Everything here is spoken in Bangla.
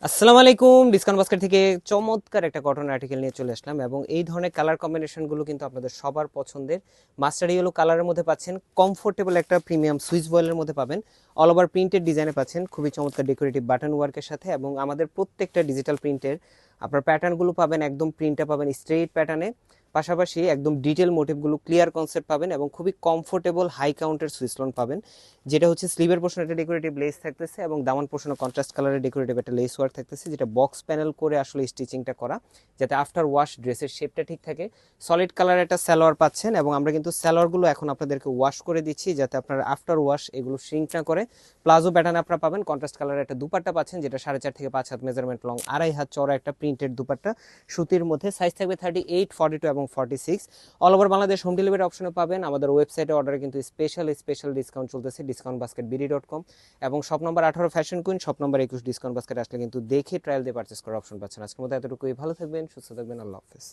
আসসালামু আলাইকুম। ডিসকাউন্ট বাস্কেট থেকে চমৎকার একটা কটন আর্টিকেল নিয়ে চলে আসলাম এবং এই ধরনের কালার কম্বিনেশনগুলো কিন্তু আপনাদের সবার পছন্দের। মাস্টার ইয়েলো কালারের মধ্যে পাচ্ছেন, কমফোর্টেবল একটা প্রিমিয়াম সুইস বয়েলের মধ্যে পাবেন, অল ওভার প্রিন্টেড ডিজাইনে পাচ্ছেন, খুবই চমৎকার ডেকোরেটিভ বাটন ওয়ার্কের সাথে। এবং আমাদের প্রত্যেকটা ডিজিটাল প্রিন্টের আপনার প্যাটার্নগুলো পাবেন, একদম প্রিন্টটা পাবেন স্ট্রেইট প্যাটার্নে, পাশাপাশি একদম ডিটেল মোটিভগুলো ক্লিয়ার কনসেপ্ট পাবেন এবং খুবই কমফোর্টেবল হাই কাউন্টের সুইস লোন পাবেন। যেটা হচ্ছে স্লিভের পোর্শনে একটা ডেকোরেটিভ লেস থাকতেছে এবং দামান পোর্শনে কন্ট্রাস্ট কালারের ডেকোরেটিভ একটা লেস ওয়ার্ক থাকতেছে, যেটা বক্স প্যানেল করে আসলে স্টিচিংটা করা, যাতে আফটার ওয়াশ ড্রেসের শেপটা ঠিক থাকে। সলিড কালারের একটা সালোয়ার পাচ্ছেন এবং আমরা কিন্তু সালোয়ারগুলো এখন আপনাদেরকে ওয়াশ করে দিচ্ছি, যাতে আপনার আফটার ওয়াশ এগুলো শ্রিঙ্ক না করে। প্লাজো প্যাটার্ন আপনারা পাবেন, কন্ট্রাস্ট কালারের একটা দুপাট্টা পাচ্ছেন, যেটা 4.5 থেকে 5 হাত মেজারমেন্ট লং, 2.5 হাত চড়া একটা প্রিন্টেড দুপাট্টা, সুতির মধ্যে। সাইজ থাকবে 38, 42 এবং 46। All over Bangladesh home delivery অপশনে পাবেন। আমাদের ওয়েবসাইটে অর্ডারে কিন্তু স্পেশাল ডিসকাউন্ট চলতেছে, ডিসকাউন্ট বাস্কেট বিডি.com, এবং shop number 18 fashion queen, shop number 21 discount basket আসলে কিন্তু দেখে ট্রায়াল দিয়ে পারচেস করার অপশন পাচ্ছেন। আজকের মতো এতটুকুই। ভালো থাকবেন, সুস্থ থাকবেন, আল্লাহ হাফেজ।